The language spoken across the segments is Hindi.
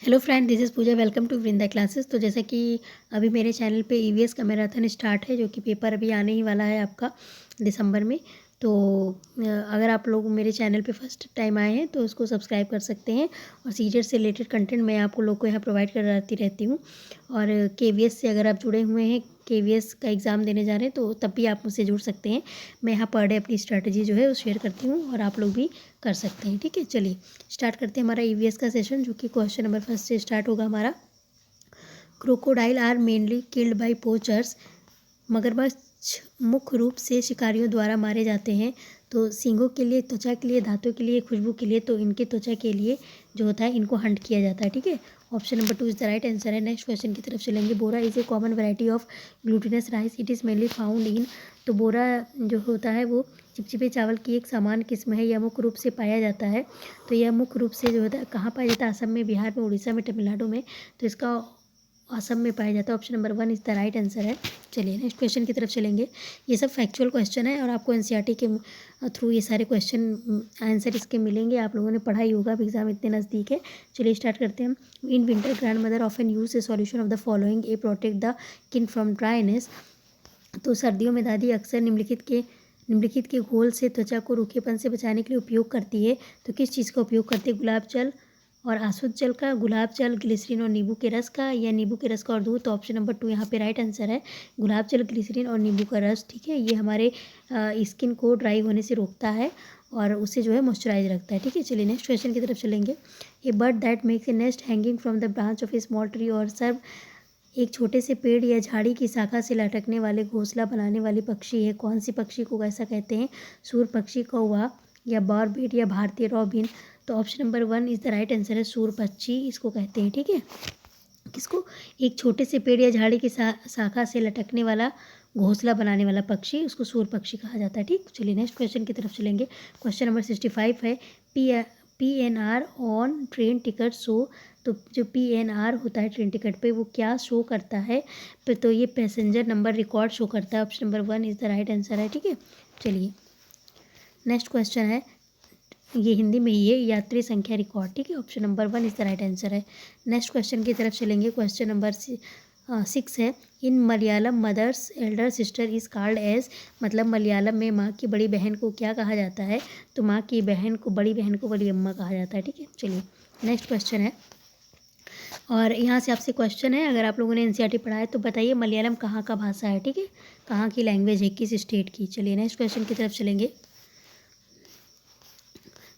Hello friend, this is Puja. Welcome to Vrinda classes. तो जैसा कि अभी मेरे चैनल पे ईवीएस का मैराथन स्टार्ट है, जो कि पेपर अभी आने ही वाला है आपका दिसंबर में। तो अगर आप लोग मेरे चैनल पे फर्स्ट टाइम आए हैं तो उसको सब्सक्राइब कर सकते हैं। और सीजीएल से रिलेटेड कंटेंट मैं आपको लोग को यहाँ प्रोवाइड कराती रहती हूँ। और केवीएस से अगर आप जुड़े हुए हैं, केवीएस का एग्ज़ाम देने जा रहे हैं, तो तब भी आप मुझसे जुड़ सकते हैं। मैं यहाँ पर डे अपनी स्ट्रैटेजी जो है वो शेयर करती हूँ और आप लोग भी कर सकते हैं। ठीक है, चलिए स्टार्ट करते हैं हमारा ईवीएस का सेशन, जो कि क्वेश्चन नंबर फर्स्ट से स्टार्ट होगा हमारा। Crocodile are mainly killed by poachers. मगरमच्छ मुख्य रूप से शिकारियों द्वारा मारे जाते हैं। तो सींगों के लिए, त्वचा के लिए, दांतों के लिए, खुशबू के लिए, तो इनके त्वचा के लिए जो होता है इनको हंट किया जाता है। ठीक है, option number 2 is the right answer है। नेक्स्ट क्वेश्चन की तरफ चलेंगे। Bora is a common variety of glutinous rice. It is mainly found in. तो बोरा जो होता है वो चिपचिपे चावल की एक सामान्य किस्म है। यह मुख्य रूप से पाया जाता है। तो यह मुख्य रूप से जो होता है कहाँ पाया जाता है? असम में, बिहार में, उड़ीसा में, तमिलनाडु में। तो इसका असम में पाया जाता है। Option number 1 is the right answer है। चलिए नेक्स्ट क्वेश्चन की तरफ चलेंगे। ये सब फैक्चुअल क्वेश्चन है और आपको एनसीईआरटी के थ्रू ये सारे क्वेश्चन आंसर इसके मिलेंगे। आप लोगों ने पढ़ा ही होगा, एग्जाम इतने नज़दीक है। चलिए स्टार्ट करते हैं हम। In winter grand mother often use A solution of the following A protect the skin from dryness. तो सर्दियों में दादी अक्सर निम्नलिखित के घोल से त्वचा को रूखेपन से बचाने के लिए उपयोग करती है। तो किस चीज़ का उपयोग करती है? गुलाब जल और आसुद जल का, गुलाब जल, ग्लिसरीन और नींबू के रस का, या नींबू के रस का और दूध। तो ऑप्शन नंबर 2 यहाँ पे राइट आंसर है, गुलाब जल, ग्लिसरीन और नींबू का रस। ठीक है, ये हमारे स्किन को ड्राई होने से रोकता है और उसे जो है मॉइस्चराइज रखता है। ठीक है, चलिए नेक्स्ट क्वेश्चन की तरफ चलेंगे। A bird that makes a nest hanging from the branch of a small tree और सर्व। एक छोटे से पेड़ या झाड़ी की शाखा से लटकने वाले घोंसला बनाने वाली पक्षी है। कौन सी पक्षी को ऐसा कहते हैं? सूर पक्षी, कौवा, या बॉरबेट, या भारतीय रॉबिन। तो option number 1 is the right answer है, सूर पक्षी इसको कहते हैं। ठीक है, किसको? एक छोटे से पेड़ या झाड़ी की शाखा से लटकने वाला घोंसला बनाने वाला पक्षी, उसको सूर पक्षी कहा जाता है। ठीक, चलिए नेक्स्ट क्वेश्चन की तरफ चलेंगे। क्वेश्चन नंबर 65 है, PNR on train ticket show. तो जो PNR होता है ट्रेन टिकट पे, वो क्या शो करता है? तो ये पैसेंजर नंबर रिकॉर्ड शो करता है। Option number 1 is the right answer है। ठीक है, चलिए नेक्स्ट क्वेश्चन है, ये हिंदी में ही है, यात्री संख्या रिकॉर्ड। ठीक है, option number 1 is the right answer है। नेक्स्ट क्वेश्चन की तरफ चलेंगे। क्वेश्चन नंबर 6 है, in Malayalam mother's elder sister is called as. मतलब मलयालम में माँ की बड़ी बहन को क्या कहा जाता है? तो माँ की बहन को, बड़ी बहन को बड़ी अम्मा कहा जाता है। ठीक है, चलिए नेक्स्ट क्वेश्चन है, और यहाँ से आपसे क्वेश्चन है, अगर आप लोगों ने एनसीईआरटी पढ़ा है तो बताइए मलयालम कहाँ का भाषा है? ठीक है, कहाँ की लैंग्वेज है, किस स्टेट की? चलिए नेक्स्ट क्वेश्चन की तरफ चलेंगे।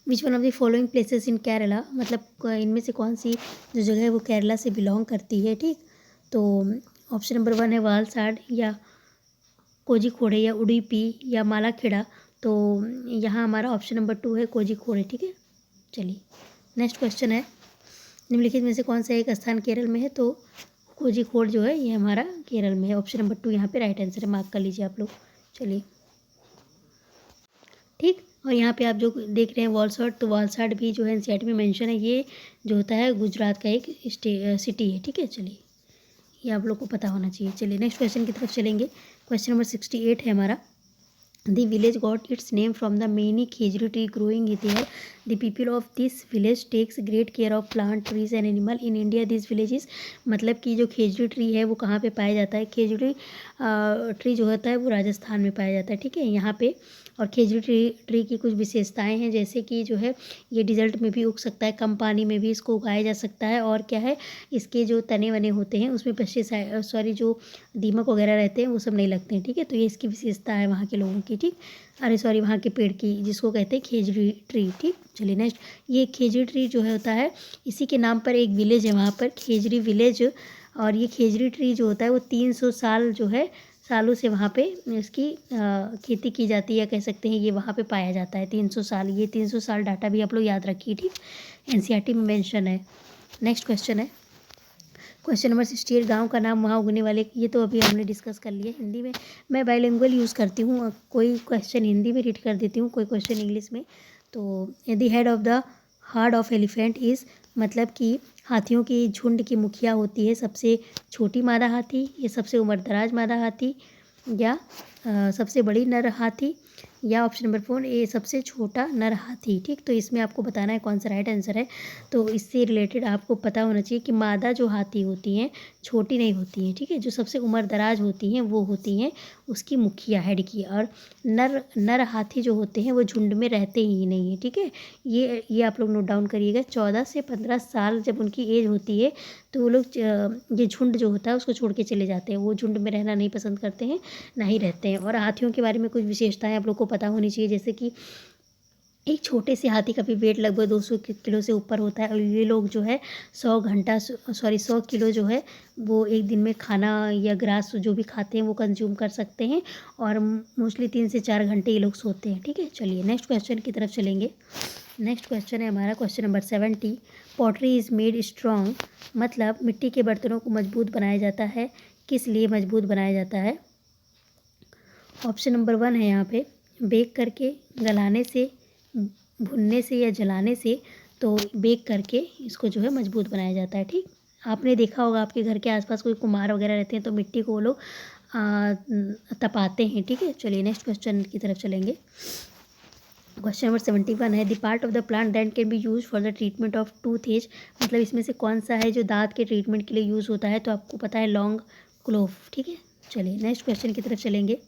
विच one of the following places in Kerala. मतलब इनमें से कौन सी जो जगह है वो केरला से बिलोंग करती है? ठीक, तो ऑप्शन नंबर 1 है वालसाड, या कोझिकोडे, या उडुपी, या मालाखेड़ा। तो यहाँ हमारा ऑप्शन नंबर 2 है कोझिकोडे। ठीक है, चलिए नेक्स्ट क्वेश्चन है, निम्नलिखित में से कौन सा एक स्थान केरल में है? तो कोझिकोड जो है ये हमारा केरल में है। ऑप्शन नंबर 2 यहाँ पे राइट आंसर है, मार्क कर लीजिए आप लोग। चलिए ठीक, और यहाँ पे आप जो देख रहे हैं वॉलसाड, तो वॉलसाड भी जो है एनसीईआरटी में मेंशन है। ये जो होता है गुजरात का एक सिटी है। ठीक है, चलिए ये आप लोग को पता होना चाहिए। चलिए नेक्स्ट क्वेश्चन की तरफ चलेंगे। क्वेश्चन नंबर 68 है हमारा, The village got its name from the many khejuri tree growing there. The people of this village takes great care of plant, trees and animal. In India, this village is। मतलब कि जो खेजड़ी ट्री है वो कहाँ पे पाया जाता है? खेजड़ी ट्री जो होता है वो राजस्थान में पाया जाता है। ठीक है, यहाँ पे। और खेजड़ी ट्री की कुछ विशेषताएं हैं, जैसे कि जो है ये डिजर्ट में भी उग सकता है, कम पानी में भी इसको उगाया जा सकता है। और क्या है, इसके जो तने वने होते हैं उसमें पेस्टिसाइड, सॉरी, जो दीमक वगैरह रहते हैं वो सब नहीं लगते हैं। ठीक है, तो ये इसकी विशेषता है वहाँ के लोगों की। ठीक, अरे सॉरी, वहाँ के पेड़ की, जिसको कहते हैं खेजड़ी ट्री। ठीक, चलिए नेक्स्ट, ये खेजड़ी ट्री जो होता है इसी के नाम पर एक विलेज है वहाँ पर, खेजड़ी विलेज। और ये खेजड़ी ट्री जो होता है वो 300 साल जो है सालों से वहाँ पे इसकी खेती की जाती है, कह सकते हैं। ये वहाँ पे पाया जाता है 300 साल। ये 300 साल डाटा भी आप लोग याद रखिए। ठीक, एनसीईआरटी में मेंशन है। नेक्स्ट क्वेश्चन है, क्वेश्चन नंबर 68, गांव का नाम वहाँ उगने वाले। ये तो अभी हमने डिस्कस कर लिया। हिंदी में मैं बाइलिंगुअल यूज़ करती हूँ, कोई क्वेश्चन हिंदी में रीड कर देती हूँ, कोई क्वेश्चन इंग्लिश में। तो the head of the hard of elephant is. मतलब कि हाथियों की झुंड की मुखिया होती है सबसे छोटी मादा हाथी, या सबसे उम्रदराज मादा हाथी, या सबसे बड़ी नर हाथी। या ऑप्शन नंबर 4 ए सबसे छोटा नर हाथी। ठीक, तो इसमें आपको बताना है कौन सा राइट आंसर है। तो इससे रिलेटेड आपको पता होना चाहिए कि मादा जो हाथी होती हैं छोटी नहीं होती हैं। ठीक है, जो सबसे उम्र दराज होती हैं वो होती हैं उसकी मुखिया हेड की, और नर नर हाथी जो होते हैं वो झुंड में रहते ही नहीं हैं। ठीक है, ये आप लोग नोट डाउन करिएगा। 14 से 15 साल जब उनकी एज होती है तो वो लोग ये झुंड जो होता है उसको छोड़ के चले जाते हैं। वो झुंड में रहना नहीं पसंद करते हैं, ना ही रहते हैं। और हाथियों के बारे में कुछ विशेषताएं आप लोग को पता होनी चाहिए, जैसे कि एक छोटे से हाथी का भी वेट लगभग 200 किलो से ऊपर होता है, और ये लोग जो है 100 किलो जो है वो एक दिन में खाना या ग्रास जो भी खाते हैं वो कंज्यूम कर सकते हैं, और मोस्टली 3 से 4 घंटे ये लोग सोते हैं। ठीक है, चलिए नेक्स्ट क्वेश्चन की तरफ चलेंगे। नेक्स्ट क्वेश्चन है हमारा question number 70। Pottery is made strong, मतलब मिट्टी के बर्तनों को मजबूत बनाया जाता है। किस लिए मजबूत बनाया जाता है? ऑप्शन नंबर 1 है यहाँ पे बेक करके, गलाने से, भुनने से या जलाने से। तो बेक करके इसको जो है मजबूत बनाया जाता है। ठीक, आपने देखा होगा आपके घर के आसपास कोई कुम्हार वगैरह रहते हैं तो मिट्टी को वो लोग तपाते हैं। ठीक है, चलिए नेक्स्ट क्वेश्चन की तरफ चलेंगे। क्वेश्चन नंबर 71 है the part of the plant that can be use for the treatment of toothache, मतलब इसमें से कौन सा है जो दांत के ट्रीटमेंट के लिए यूज़ होता है? तो आपको पता है लॉन्ग क्लोव। ठीक है, चलिए नेक्स्ट क्वेश्चन की तरफ चलेंगे।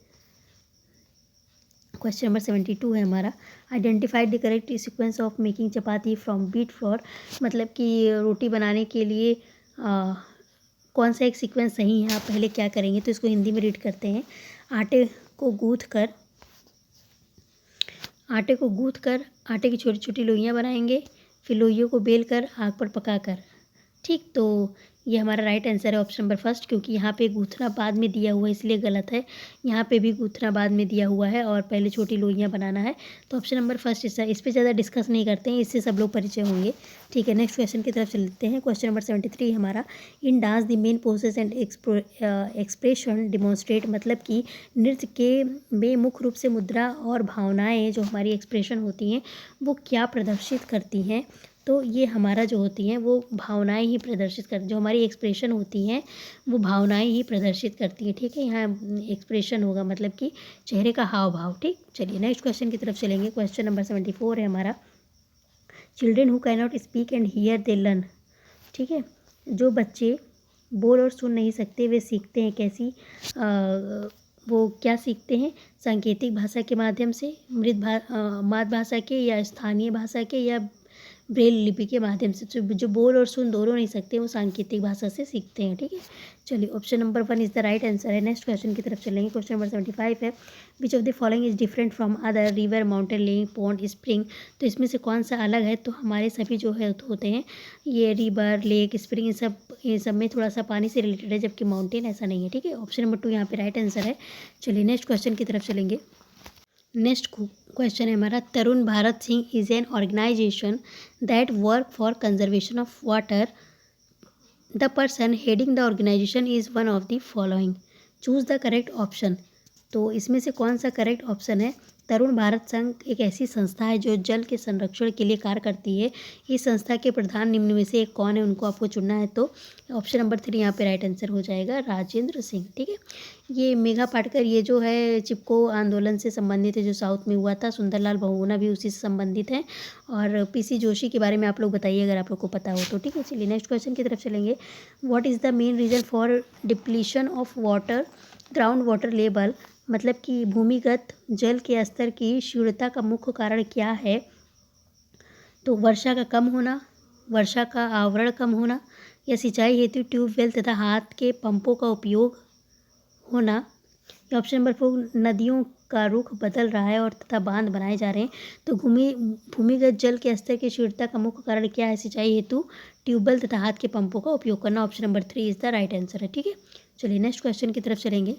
क्वेश्चन नंबर 72 है हमारा identified the correct sequence of making chapati from wheat flour, मतलब कि रोटी बनाने के लिए कौन सा एक सीक्वेंस सही है। आप पहले क्या करेंगे तो इसको हिंदी में रीड करते हैं। आटे को गूँथ कर आटे की छोटी छोटी लोइयाँ बनाएंगे, फिर लोइयों को बेल कर आग पर पकाकर। ठीक, तो ये हमारा राइट आंसर है ऑप्शन नंबर फर्स्ट, क्योंकि यहाँ पे गूँथना बाद में दिया हुआ है इसलिए गलत है। यहाँ पे भी गूँथना बाद में दिया हुआ है और पहले छोटी लोइयाँ बनाना है। तो ऑप्शन नंबर फर्स्ट इस पर ज़्यादा डिस्कस नहीं करते हैं, इससे सब लोग परिचय होंगे। ठीक है, नेक्स्ट क्वेश्चन की तरफ चलते हैं। क्वेश्चन नंबर 73 हमारा in dance the main poses and expression demonstrate, मतलब कि नृत्य के में मुख्य रूप से मुद्रा और भावनाएँ जो हमारी एक्सप्रेशन होती हैं वो क्या प्रदर्शित करती हैं? तो ये हमारा जो होती हैं वो भावनाएं ही प्रदर्शित कर, जो हमारी एक्सप्रेशन होती हैं वो भावनाएं ही प्रदर्शित करती हैं। ठीक है, यहाँ एक्सप्रेशन होगा मतलब कि चेहरे का हाव भाव। ठीक, चलिए नेक्स्ट क्वेश्चन की तरफ चलेंगे। क्वेश्चन नंबर 74 है हमारा children who can not speak and here they learn. ठीक है, जो बच्चे बोल और सुन नहीं सकते वे सीखते हैं कैसी? वो क्या सीखते हैं? सांकेतिक भाषा के माध्यम से, मातृभाषा के, या स्थानीय भाषा के, या ब्रेल लिपि के माध्यम से। जो बोल और सुन दोनों नहीं सकते वो सांकेतिक भाषा से सीखते हैं। ठीक है, चलिए option number 1 is the right answer है। नेक्स्ट क्वेश्चन की तरफ चलेंगे। क्वेश्चन नंबर 75 है विच of the following is different from other river, mountain, lake, pond, spring. तो इसमें से कौन सा अलग है? तो हमारे सभी जो है होते हैं ये रिवर, लेक, स्प्रिंग, ये सब में थोड़ा सा पानी से रिलेटेड है, जबकि माउंटेन ऐसा नहीं है। ठीक है, ऑप्शन नंबर 2 यहाँ पे राइट आंसर है। चलिए नेक्स्ट क्वेश्चन की तरफ चलेंगे। नेक्स्ट क्वेश्चन है हमारा Tarun Bharat Singh is an organization that work for conservation of water. The person heading the organization is one of the following, choose the correct option. तो इसमें से कौन सा करेक्ट ऑप्शन है? तरुण भारत संघ एक ऐसी संस्था है जो जल के संरक्षण के लिए कार्य करती है। इस संस्था के प्रधान निम्न में से एक कौन है, उनको आपको चुनना है। तो ऑप्शन नंबर 3 यहाँ पे राइट आंसर हो जाएगा, राजेंद्र सिंह। ठीक है, ये मेघा पाटकर ये जो है चिपको आंदोलन से संबंधित है जो साउथ में हुआ था। सुंदरलाल बहुगुणा भी उसी से संबंधित है। और पीसी जोशी के बारे में आप लोग बताइए अगर आप लोग को पता हो तो। ठीक है, चलिए नेक्स्ट क्वेश्चन की तरफ चलेंगे। What is the main reason for depletion of water ground water level, मतलब कि भूमिगत जल के स्तर की क्षीणता का मुख्य कारण क्या है? तो वर्षा का कम होना, वर्षा का आवरण कम होना, या सिंचाई हेतु ट्यूबवेल तथा हाथ के पंपों का उपयोग होना, या ऑप्शन नंबर 4 नदियों का रुख बदल रहा है और तथा बांध बनाए जा रहे हैं। तो भूमिगत जल के स्तर की क्षीणता का मुख्य कारण क्या है? सिंचाई हेतु ट्यूबवेल तथा हाथ के पंपों का उपयोग करना। Option number 3 is the right answer है। ठीक है, चलिए नेक्स्ट क्वेश्चन की तरफ चलेंगे।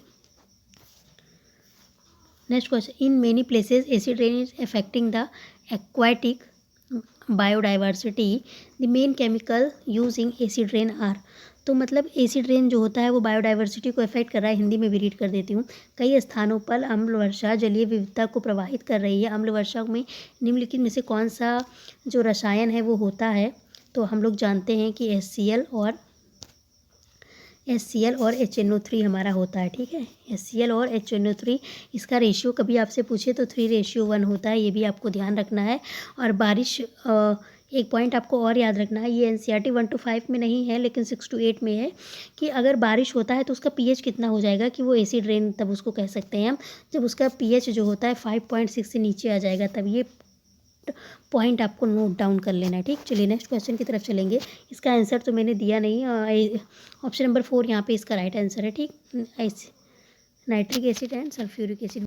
Next question in many places acid rain is affecting the aquatic biodiversity, the main chemical using acid rain are. तो मतलब एसिड रेन जो होता है वो बायोडाइवर्सिटी को अफेक्ट कर रहा है। हिंदी में भी रीड कर देती हूँ। कई स्थानों पर अम्ल वर्षा जलीय विविधता को प्रभावित कर रही है। अम्ल वर्षा में निम्नलिखित में से कौन सा जो रसायन है वो होता है? तो हम लोग जानते हैं कि HCl और HCl और HNO3 हमारा होता है, ठीक है। HCl और HNO3 इसका रेशियो कभी आपसे पूछे तो 3:1 होता है, ये भी आपको ध्यान रखना है। और बारिश एक पॉइंट आपको और याद रखना है, ये NCERT 1 to 5 में नहीं है लेकिन 6 to 8 में है, कि अगर बारिश होता है तो उसका pH कितना हो जाएगा कि वो एसिड रेन तब उसको कह सकते हैं हम, जब उसका pH जो होता है 5.6 से नीचे आ जाएगा, तब ये पॉइंट आपको नोट डाउन कर लेना है, ठीक। चलिए नेक्स्ट क्वेश्चन की तरफ चलेंगे। इसका आंसर तो मैंने दिया नहीं, ऑप्शन नंबर 4 यहाँ पे इसका राइट आंसर है, ठीक। Nitric acid and sulphuric acid,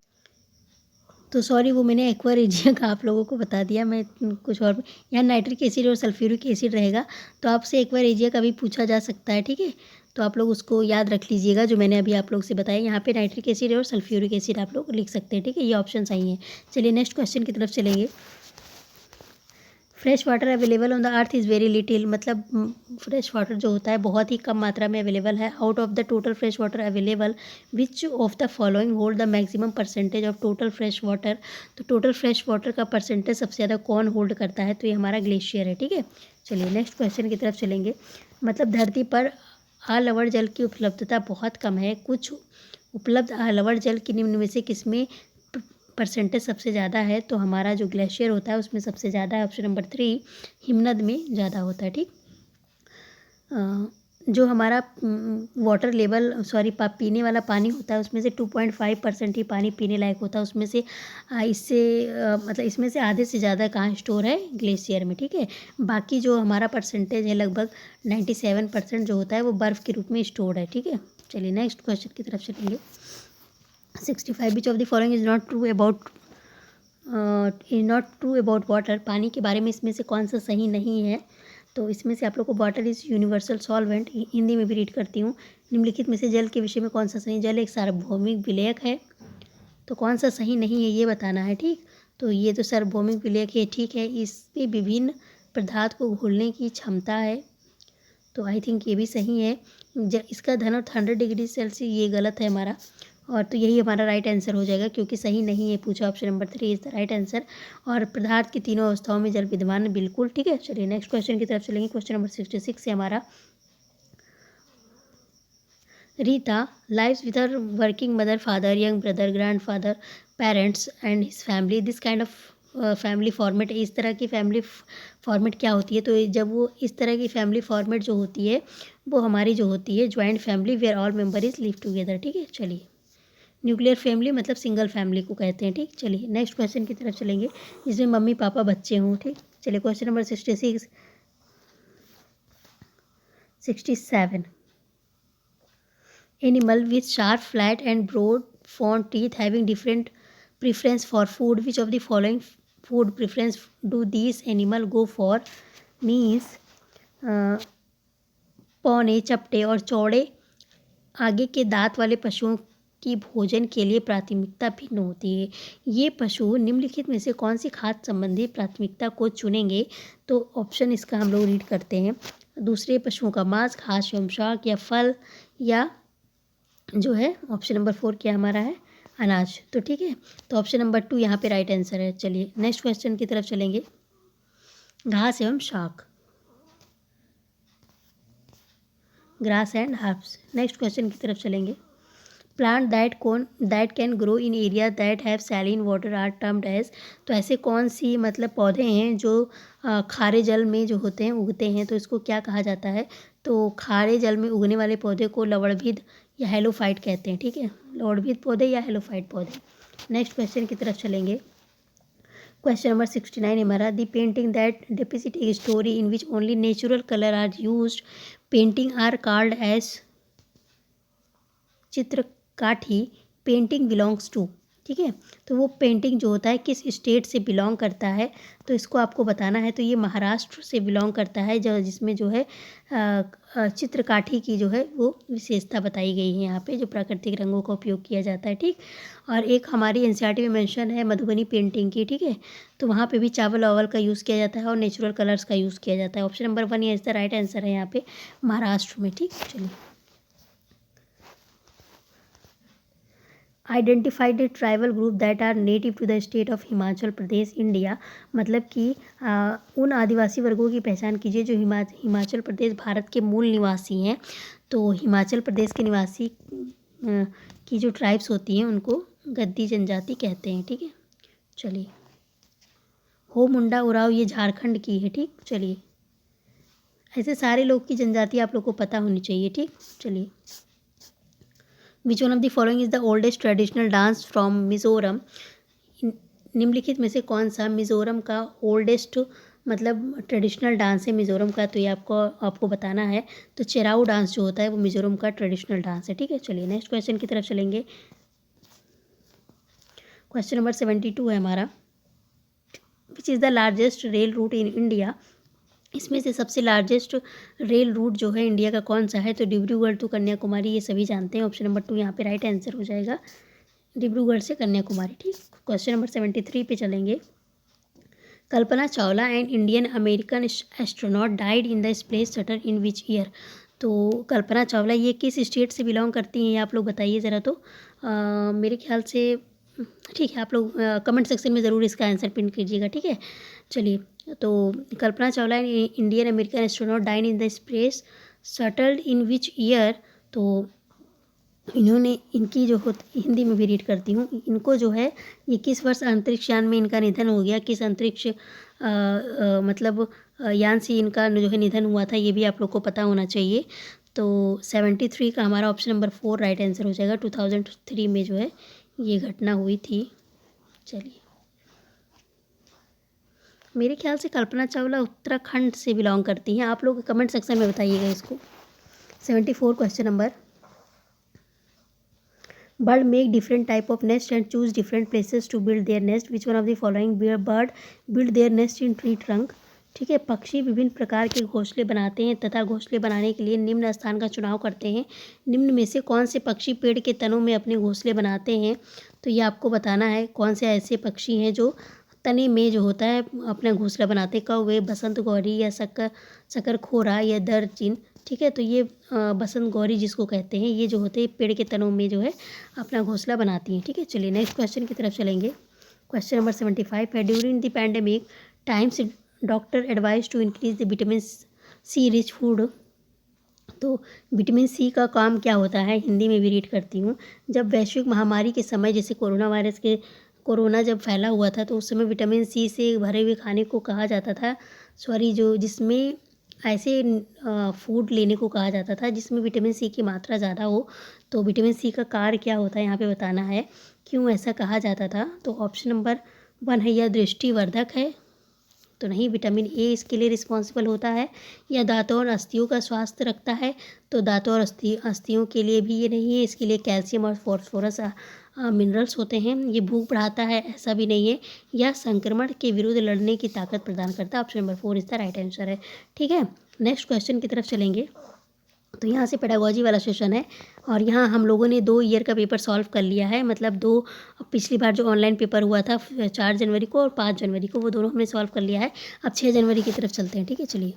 तो सॉरी वो मैंने एक्वा रेजिया का आप लोगों को बता दिया, मैं कुछ और यहाँ नाइट्रिक एसिड और सल्फ्यूरिक एसिड रहेगा, तो आपसे एक्वा रेजिया का भी पूछा जा सकता है, ठीक है। तो आप लोग उसको याद रख लीजिएगा जो मैंने अभी आप लोग से बताया। यहाँ पे नाइट्रिक एसिड और सल्फ्यूरिक एसिड आप लोग लिख सकते हैं, ठीक है। ये ऑप्शन सही है। चलिए नेक्स्ट क्वेश्चन की तरफ चलेंगे। Fresh water available on the earth is very little, मतलब फ्रेश वाटर जो होता है बहुत ही कम मात्रा में अवेलेबल है। Out of the total fresh water available which of the following hold the maximum percentage of total fresh water, तो टोटल फ्रेश वाटर का परसेंटेज सबसे ज़्यादा कौन होल्ड करता है, तो ये हमारा ग्लेशियर है, ठीक है। चलिए नेक्स्ट क्वेश्चन की तरफ चलेंगे। मतलब धरती पर अलवण जल की उपलब्धता बहुत कम है, कुछ उपलब्ध अलवण जल की निम्न में से किसमें परसेंटेज सबसे ज़्यादा है, तो हमारा जो ग्लेशियर होता है उसमें सबसे ज़्यादा है, ऑप्शन नंबर 3 हिमनद में ज़्यादा होता है, ठीक। जो हमारा वाटर लेवल पीने वाला पानी होता है उसमें से 2.5% ही पानी पीने लायक होता है, उसमें से मतलब इसमें से आधे से ज़्यादा कहाँ स्टोर है, ग्लेशियर में, ठीक है। बाकी जो हमारा परसेंटेज है लगभग 97% जो होता है वो बर्फ़ के रूप में स्टोर्ड है, ठीक है। चलिए नेक्स्ट क्वेश्चन की तरफ चलेंगे। 65 विच of the following is not true about water, पानी के बारे में इसमें से कौन सा सही नहीं है, तो इसमें से आप लोग को water is universal solvent, Hindi में भी रीड करती हूँ। निम्नलिखित में से जल के विषय में कौन सा सही, जल एक सार्वभौमिक विलयक है, तो कौन सा सही नहीं है ये बताना है, ठीक। तो ये तो सार्वभौमिक विलयक है, ठीक है। इसमें विभिन्न पदार्थ को घोलने की क्षमता है, तो आई थिंक ये भी सही है। इसका घनत्व 100 डिग्री सेल्सियस, ये गलत है हमारा, और तो यही हमारा राइट आंसर हो जाएगा क्योंकि सही नहीं है पूछा, option number 3 is the right answer. और पदार्थ की तीनों अवस्थाओं में जल विद्यमान बिल्कुल, ठीक है। चलिए नेक्स्ट क्वेश्चन की तरफ चलेंगे। क्वेश्चन नंबर 66 है हमारा। Rita lives with her working mother, father, young brother, grandfather, parents and his family, this kind of family format, इस तरह की फैमिली फॉर्मेट क्या होती है, तो जब वो इस तरह की फैमिली फॉर्मेट जो होती है वो हमारी जो होती है joint family where all member is live together, ठीक है। चलिए न्यूक्लियर फैमिली मतलब सिंगल फैमिली को कहते हैं, ठीक। चलिए नेक्स्ट क्वेश्चन की तरफ चलेंगे, जिसमें मम्मी पापा बच्चे हों, ठीक। चलिए question number 67 animal with sharp flat and broad front teeth having different preference for food, which of the following food preference do this animal go for, means पौने, चपटे और चौड़े आगे के दांत वाले पशुओं की भोजन के लिए प्राथमिकता भिन्न होती है। ये पशु निम्नलिखित में से कौन सी खाद्य संबंधी प्राथमिकता को चुनेंगे, तो ऑप्शन इसका हम लोग रीड करते हैं। दूसरे पशुओं का मांस, घास एवं शाक, या फल, या जो है ऑप्शन नंबर 4 क्या हमारा है, अनाज, तो ठीक है। तो ऑप्शन नंबर 2 यहाँ पे राइट आंसर है। चलिए नेक्स्ट क्वेश्चन की तरफ चलेंगे। घास एवं शाक, grass and herbs. Next question की तरफ चलेंगे। Plant that can grow in area that have saline water are termed as, तो ऐसे कौन सी मतलब पौधे हैं जो खारे जल में जो होते हैं उगते हैं, तो इसको क्या कहा जाता है, तो खारे जल में उगने वाले पौधे को लवणभिद या हेलोफाइट कहते हैं, ठीक है। लवणभिद पौधे या हेलोफाइट पौधे। नेक्स्ट क्वेश्चन की तरफ चलेंगे। क्वेश्चन नंबर 69 हमारा। The painting that depict a story in which only natural colour are used, painting are called as Chitrakathi, painting belongs to, ठीक है। तो वो पेंटिंग जो होता है किस स्टेट से बिलोंग करता है, तो इसको आपको बताना है। तो ये महाराष्ट्र से बिलोंग करता है, जो जिसमें जो है चित्रकाठी की जो है वो विशेषता बताई गई है यहाँ पे, जो प्राकृतिक रंगों का उपयोग किया जाता है, ठीक। और एक हमारी एनसीईआरटी में मेंशन है मधुबनी पेंटिंग की, ठीक है। तो वहाँ पे भी चावल ओवल का यूज़ किया जाता है और नेचुरल कलर्स का यूज़ किया जाता है। Option number 1 is the right answer है यहाँ पे, महाराष्ट्र में, ठीक। चलिए identified tribal group that are native to the state of Himachal Pradesh India. मतलब कि उन आदिवासी वर्गों की पहचान कीजिए जो हिमाचल प्रदेश भारत के मूल निवासी हैं। तो हिमाचल प्रदेश के निवासी की जो ट्राइब्स होती हैं उनको गद्दी जनजाति कहते हैं। ठीक है, चलिए। हो मुंडा उराव ये झारखंड की है। ठीक, चलिए। ऐसे सारे लोग की जनजाति आप लोग को पता होनी चाहिए। ठीक, चलिए। विच one of the following is the oldest traditional dance from Mizoram. निम्नलिखित में से कौन सा मिज़ोरम का ओल्डेस्ट मतलब ट्रेडिशनल डांस है मिज़ोरम का? तो ये आपको बताना है। तो चेराऊ डांस जो होता है वो मिज़ोरम का ट्रेडिशनल डांस है। ठीक है, चलिए नेक्स्ट क्वेश्चन की तरफ चलेंगे। क्वेश्चन नंबर 72 है हमारा। Which is the largest rail route in India. इसमें से सबसे लार्जेस्ट रेल रूट जो है इंडिया का कौन सा है? तो डिब्रूगढ़ टू कन्याकुमारी, ये सभी जानते हैं। ऑप्शन नंबर 2 यहाँ पे राइट आंसर हो जाएगा, डिब्रूगढ़ से कन्याकुमारी। ठीक, क्वेश्चन नंबर 73 पे चलेंगे। Kalpana Chawla and Indian American astronaut died in the space shuttle in which year. तो कल्पना चावला ये किस स्टेट से बिलोंग करती हैं, ये आप लोग बताइए ज़रा। तो मेरे ख्याल से ठीक है, आप लोग कमेंट सेक्शन में ज़रूर इसका आंसर पिन कीजिएगा। ठीक है, चलिए। तो Kalpana Chawla Indian American astronaut died in the space shuttle in which year. तो इन्होंने इनकी जो हिंदी में भी रीड करती हूँ, इनको जो है ये किस वर्ष अंतरिक्ष यान में इनका निधन हो गया, किस अंतरिक्ष मतलब यान से इनका जो है निधन हुआ था, ये भी आप लोग को पता होना चाहिए। तो 73 का हमारा ऑप्शन नंबर 4 राइट आंसर हो जाएगा। 2003 में जो है ये घटना हुई थी। चलिए, मेरे ख्याल से कल्पना चावला उत्तराखंड से बिलोंग करती हैं। आप लोग कमेंट सेक्शन में बताइएगा इसको। 74 question number. Bird make different type of nest and choose different places to build their nest. Which one of the following bird build their nest in tree trunk. ठीक है, पक्षी विभिन्न प्रकार के घोंसले बनाते हैं तथा घोंसले बनाने के लिए निम्न स्थान का चुनाव करते हैं। निम्न में से कौन से पक्षी पेड़ के तनों में अपने घोंसले बनाते हैं? तो ये आपको बताना है कौन से ऐसे पक्षी हैं जो तने में जो होता है अपना घोंसला बनाते। कौवे, बसंत गौरी या शकरखोरा या दरचिन। ठीक है, तो ये बसंत गौरी जिसको कहते हैं, ये जो होते हैं पेड़ के तनों में जो है अपना घोंसला बनाती हैं। ठीक है, चलिए नेक्स्ट क्वेश्चन की तरफ चलेंगे। क्वेश्चन नंबर 75 है। During the pandemic times doctor advise to increase the vitamin C rich food. तो विटामिन सी का काम क्या होता है, हिंदी में भी रीड करती हूँ। जब वैश्विक महामारी के समय, जैसे कोरोना जब फैला हुआ था, तो उस समय विटामिन सी से भरे हुए खाने को कहा जाता था, जिसमें ऐसे फूड लेने को कहा जाता था जिसमें विटामिन सी की मात्रा ज़्यादा हो। तो विटामिन सी का कार्य क्या होता है यहाँ पे बताना है, क्यों ऐसा कहा जाता था। तो ऑप्शन नंबर 1 है, यह दृष्टिवर्धक है। तो नहीं, विटामिन ए इसके लिए रिस्पॉन्सिबल होता है। या दांतों और अस्थियों का स्वास्थ्य रखता है। तो दांतों और अस्थियों के लिए भी ये नहीं है, इसके लिए कैल्शियम और फॉस्फोरस मिनरल्स होते हैं। ये भूख बढ़ाता है, ऐसा भी नहीं है। या संक्रमण के विरुद्ध लड़ने की ताकत प्रदान करता है। ऑप्शन नंबर 4 इसका राइट आंसर है। ठीक है, नेक्स्ट क्वेश्चन की तरफ चलेंगे। तो यहाँ से पेडागोजी वाला सेशन है और यहाँ हम लोगों ने 2 ईयर का पेपर सॉल्व कर लिया है। मतलब पिछली बार जो ऑनलाइन पेपर हुआ था 4 जनवरी को और 5 जनवरी को, वो दोनों हमने सॉल्व कर लिया है। अब 6 जनवरी की तरफ चलते हैं। ठीक है, चलिए।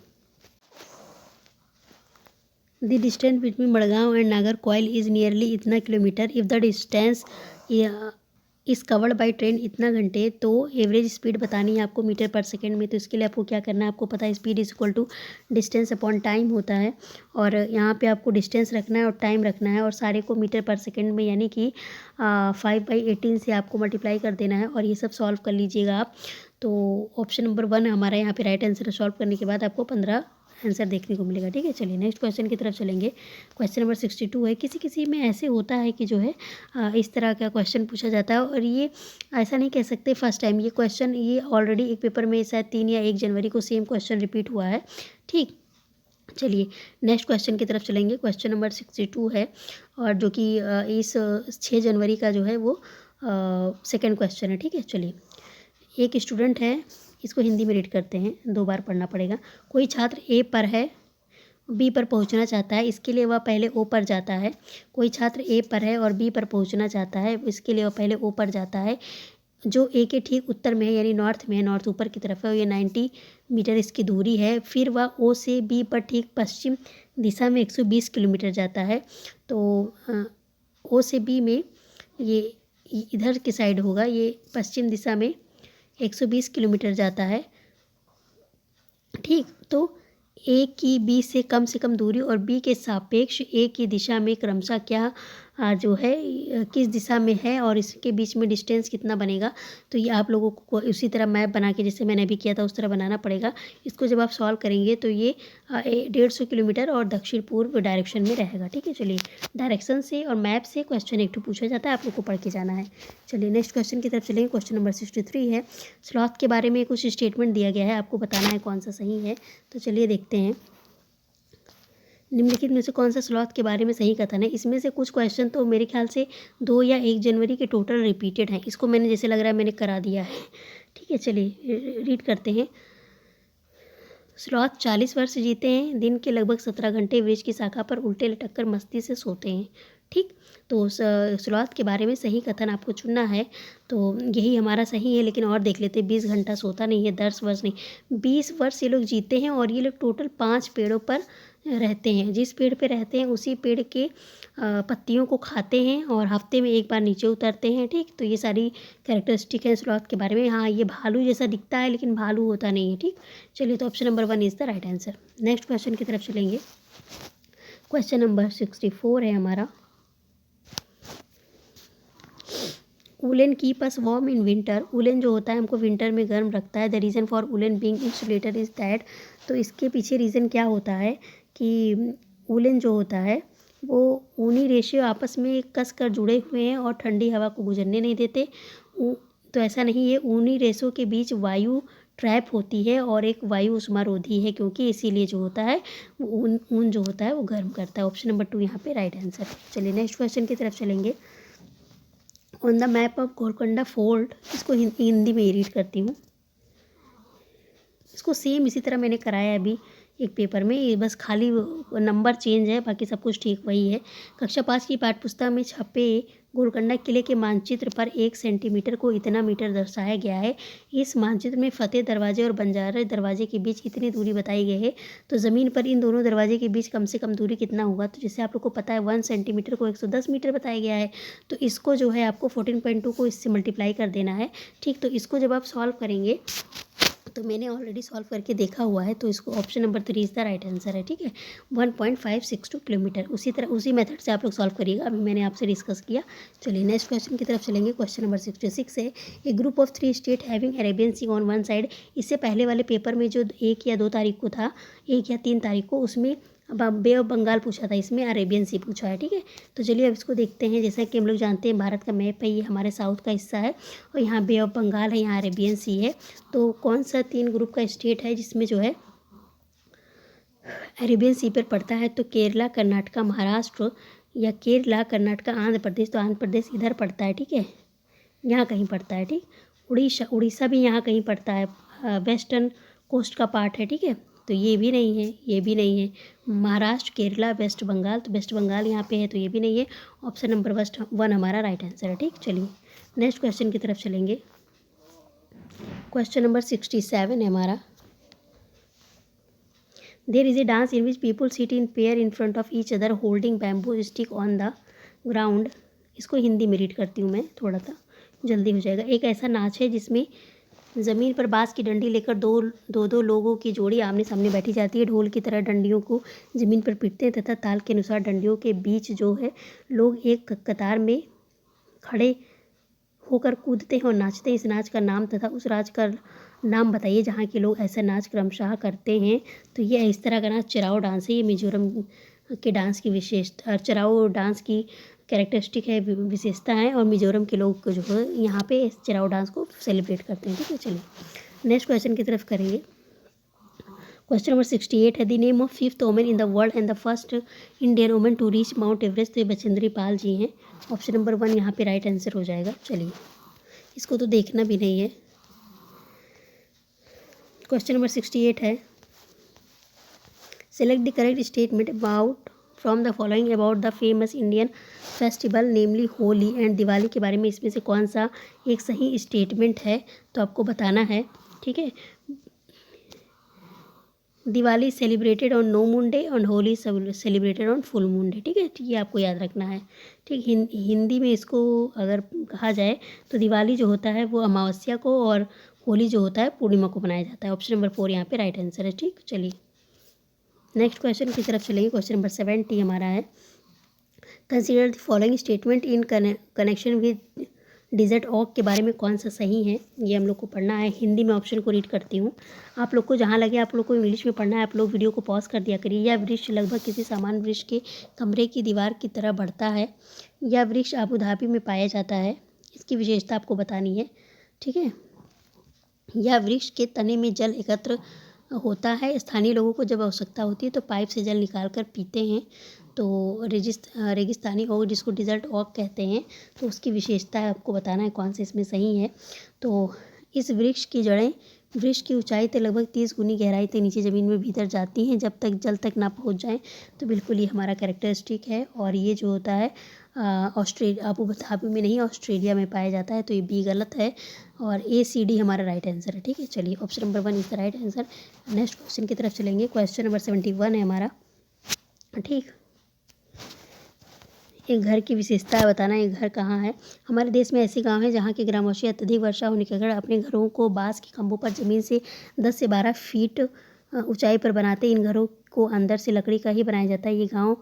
The distance between Madgaon and Nagercoil is nearly इतना किलोमीटर। इफ़ द डिस्टेंस इस कवर्ड बाई ट्रेन इतना घंटे, तो एवरेज स्पीड बतानी है आपको मीटर पर सेकंड में। तो इसके लिए आपको क्या करना है, आपको पता है speed is equal to distance upon time होता है। और यहाँ पे आपको डिस्टेंस रखना है और टाइम रखना है और सारे को मीटर पर सेकंड में, यानी कि 5/18 से आपको मल्टीप्लाई कर देना है और ये सब सॉल्व कर लीजिएगा आप। तो ऑप्शन नंबर 1 हमारा यहाँ पे राइट आंसर। सॉल्व करने के बाद आपको 15 आंसर देखने को मिलेगा। ठीक है, चलिए नेक्स्ट क्वेश्चन की तरफ चलेंगे। क्वेश्चन नंबर 62 है। किसी में ऐसे होता है कि जो है इस तरह का क्वेश्चन पूछा जाता है और ये ऐसा नहीं कह सकते फर्स्ट टाइम ये क्वेश्चन, ये ऑलरेडी एक पेपर में शायद 3 या 1 जनवरी को सेम क्वेश्चन रिपीट हुआ है। ठीक, चलिए नेक्स्ट क्वेश्चन की तरफ चलेंगे। क्वेश्चन नंबर 62 है और जो कि इस 6 जनवरी का जो है वो सेकेंड क्वेश्चन है। ठीक है, चलिए। एक स्टूडेंट है, इसको हिंदी में रीड करते हैं, 2 बार पढ़ना पड़ेगा। कोई छात्र ए पर है, बी पर पहुंचना चाहता है, इसके लिए वह पहले ओ पर जाता है। कोई छात्र ए पर है और बी पर पहुंचना चाहता है, इसके लिए वह पहले ओ पर जाता है। जो ए के ठीक उत्तर में है, यानी नॉर्थ में है, नॉर्थ ऊपर की तरफ है, ये 90 मीटर इसकी दूरी है। फिर वह ओ से बी पर ठीक पश्चिम दिशा में 120 किलोमीटर जाता है। तो ओ से बी में ये इधर की साइड होगा, ये पश्चिम दिशा में 120 किलोमीटर जाता है। ठीक, तो ए की बी से कम दूरी और बी के सापेक्ष ए की दिशा में क्रमशः क्या जो है किस दिशा में है और इसके बीच में डिस्टेंस कितना बनेगा। तो ये आप लोगों को उसी तरह मैप बना के जैसे मैंने अभी किया था उस तरह बनाना पड़ेगा। इसको जब आप सॉल्व करेंगे तो ये 150 किलोमीटर और दक्षिण पूर्व डायरेक्शन में रहेगा। ठीक है, चलिए डायरेक्शन से और मैप से क्वेश्चन एक पूछा जाता है, आप लोग को पढ़ के जाना है। चलिए नेक्स्ट क्वेश्चन की तरफ चलेंगे। क्वेश्चन नंबर 63 है, स्लॉथ के बारे में कुछ स्टेटमेंट दिया गया है, आपको बताना है कौन सा सही है। तो चलिए देखते हैं, निम्नलिखित में से कौन सा स्लॉथ के बारे में सही कथन है। इसमें से कुछ क्वेश्चन तो मेरे ख्याल से 2 या 1 जनवरी के टोटल रिपीटेड हैं। इसको मैंने जैसे लग रहा है मैंने करा दिया है। ठीक है, चलिए रीड करते हैं। स्लॉथ 40 वर्ष जीते हैं, दिन के लगभग 17 घंटे वृक्ष की शाखा पर उल्टे लटक कर मस्ती से सोते हैं। ठीक, तो स्लॉथ के बारे में सही कथन आपको चुनना है, तो यही हमारा सही है। लेकिन और देख लेते हैं, 20 घंटा सोता नहीं है, 10 वर्ष नहीं 20 वर्ष ये लोग जीते हैं और ये लोग टोटल 5 पेड़ों पर रहते हैं। जिस पेड़ पे रहते हैं उसी पेड़ के पत्तियों को खाते हैं और हफ्ते में एक बार नीचे उतरते हैं। ठीक, तो ये सारी कैरेक्टरिस्टिक है स्लॉथ के बारे में। हाँ, ये भालू जैसा दिखता है लेकिन भालू होता नहीं है। ठीक, चलिए तो option number 1 is the right answer. Next question की तरफ चलेंगे। क्वेश्चन नंबर 64 है हमारा, woollen keep us warm in winter. Woollen जो होता है हमको विंटर में गर्म रखता है। The reason for woollen being insulator is that, तो इसके पीछे रीज़न क्या होता है कि वुलन जो होता है वो ऊनी रेशे आपस में कस कर जुड़े हुए हैं और ठंडी हवा को गुजरने नहीं देते। तो ऐसा नहीं है, ऊनी रेशों के बीच वायु ट्रैप होती है और एक वायु उष्मारोधी है, क्योंकि इसीलिए जो होता है ऊन जो होता है वो गर्म करता है। ऑप्शन नंबर 2 यहाँ पे राइट आंसर है। चलिए नेक्स्ट क्वेश्चन की तरफ चलेंगे। On the map of Golconda fort, इसको हिंदी में ही रीड करती हूँ। इसको सेम इसी तरह मैंने कराया है अभी एक पेपर में, ये बस खाली नंबर चेंज है, बाकी सब कुछ ठीक वही है। कक्षा 5 की पाठ्यपुस्तक में छपे गोलकोंडा किले के मानचित्र पर 1 सेंटीमीटर को इतना मीटर दर्शाया गया है। इस मानचित्र में फतेह दरवाजे और बंजारा दरवाजे के बीच इतनी दूरी बताई गई है, तो ज़मीन पर इन दोनों दरवाजे के बीच कम से कम दूरी कितना होगा। तो जैसे आप लोग को पता है 1 सेंटीमीटर को 110 मीटर बताया गया है, तो इसको जो है आपको 14.2 को इससे मल्टीप्लाई कर देना है। ठीक, तो इसको जब आप सॉल्व करेंगे, तो मैंने ऑलरेडी सॉल्व करके देखा हुआ है, तो इसको option number 3 is the right answer है। ठीक है, 1.562 किलोमीटर। उसी तरह उसी मेथड से आप लोग सॉल्व करिएगा, अभी मैंने आपसे डिस्कस किया। चलिए नेक्स्ट क्वेश्चन की तरफ चलेंगे। क्वेश्चन नंबर 66 है, a group of 3 state having Arabian sea on one side. इससे पहले वाले पेपर में जो 1 या 2 तारीख को था, 1 या 3 तारीख को, उसमें बे ऑफ बंगाल पूछा था, इसमें अरेबियन सी पूछा है। ठीक है, तो चलिए अब इसको देखते हैं। जैसा कि हम लोग जानते हैं भारत का मैप है, ये हमारे साउथ का हिस्सा है और यहाँ बे ऑफ बंगाल है, यहाँ अरेबियन सी है। तो कौन सा 3 ग्रुप का स्टेट है जिसमें जो है अरेबियन सी पर पड़ता है? तो केरला, कर्नाटका, महाराष्ट्र, या केरला, कर्नाटका, आंध्र प्रदेश। तो आंध्र प्रदेश इधर पड़ता है। ठीक है, यहाँ कहीं पड़ता है। ठीक, उड़ीसा भी यहाँ कहीं पड़ता है, वेस्टर्न कोस्ट का पार्ट है। ठीक है, तो ये भी नहीं है, ये भी नहीं है। महाराष्ट्र, केरला, वेस्ट बंगाल, तो वेस्ट बंगाल यहाँ पे है, तो ये भी नहीं है। ऑप्शन नंबर 1 हमारा राइट आंसर है। ठीक, चलिए नेक्स्ट क्वेश्चन की तरफ चलेंगे। क्वेश्चन नंबर 67 है हमारा, there is a dance in which people sit in pair in front of each other holding bamboo stick on the ground. इसको हिंदी में रीड करती हूँ मैं, थोड़ा सा जल्दी हो जाएगा। एक ऐसा नाच है जिसमें ज़मीन पर बाँस की डंडी लेकर दो लोगों की जोड़ी आमने सामने बैठी जाती है। ढोल की तरह डंडियों को ज़मीन पर पीटते हैं तथा ताल के अनुसार डंडियों के बीच जो है लोग एक कतार में खड़े होकर कूदते हैं और नाचते हैं। इस नाच का नाम तथा उस राज का नाम बताइए जहाँ के लोग ऐसा नाच क्रमशः करते हैं। तो ये इस तरह का नाच चिराओ डांस है। ये मिजोरम के डांस की विशेषता, चिराओ डांस की कैरेक्टरिस्टिक है, विशेषता है, और मिजोरम के लोग जो है यहाँ पे इस चिराओ डांस को सेलिब्रेट करते हैं। ठीक है, चलिए नेक्स्ट क्वेश्चन की तरफ करेंगे। क्वेश्चन नंबर 68 है, the name of 5th women in the world and the first Indian women to reach Mount Everest. तो ये बचेंद्री पाल जी हैं। ऑप्शन नंबर 1 यहाँ पे राइट आंसर हो जाएगा। चलिए इसको तो देखना भी नहीं है। क्वेश्चन नंबर 68 है, select the correct statement about from the following about the famous Indian festival namely Holi and Diwali के बारे में इसमें से कौन सा एक सही स्टेटमेंट है, तो आपको बताना है। ठीक है, Diwali celebrated on no moon day और Holi celebrated on full moon day. ठीक है, ये आपको याद रखना है। ठीक, हिंदी में इसको अगर कहा जाए तो दिवाली जो होता है वो अमावस्या को और होली जो होता है पूर्णिमा को मनाया जाता है। ऑप्शन नंबर 4 यहाँ पे राइट आंसर है। ठीक, चलिए नेक्स्ट क्वेश्चन की तरफ चलेंगे। क्वेश्चन नंबर 70 हमारा है, consider the following statement in connection with desert oak के बारे में कौन सा सही है, ये हम लोग को पढ़ना है। हिंदी में ऑप्शन को रीड करती हूँ, आप लोग को जहाँ लगे आप लोग को इंग्लिश में पढ़ना है, आप लोग वीडियो को पॉज कर दिया करिए। यह वृक्ष लगभग किसी सामान्य वृक्ष के कमरे की दीवार की तरह बढ़ता है। यह वृक्ष अबू धाबी में पाया जाता है। इसकी विशेषता आपको बतानी है। ठीक है, यह वृक्ष के तने में जल एकत्र होता है। स्थानीय लोगों को जब आवश्यकता होती है तो पाइप से जल निकाल कर पीते हैं। तो रेगिस्तानी ओक जिसको डिज़र्ट ओक कहते हैं, तो उसकी विशेषता है आपको बताना है कौन से इसमें सही है। तो इस वृक्ष की जड़ें वृक्ष की ऊंचाई तक लगभग 30 गुनी गहराई तक नीचे ज़मीन में भीतर जाती हैं जब तक जल तक ना पहुंच जाएं। तो बिल्कुल ये हमारा कैरेक्टरिस्टिक है। और ये जो होता है ऑस्ट्रेलिया अबू धाबी में नहीं, ऑस्ट्रेलिया में पाया जाता है। तो ये बी गलत है और ACD हमारा राइट आंसर है। ठीक है, चलिए option number 1 is the right answer. Next question की तरफ चलेंगे। क्वेश्चन नंबर 71 है हमारा। ठीक, एक घर की विशेषता बताना है। एक घर कहाँ है? हमारे देश में ऐसे गांव हैं जहाँ के ग्रामवासी अत्यधिक वर्षा होने के कारण अपने घरों को बांस के खंभों पर ज़मीन से 10 से 12 फीट ऊंचाई पर बनाते हैं। इन घरों को अंदर से लकड़ी का ही बनाया जाता है। ये गांव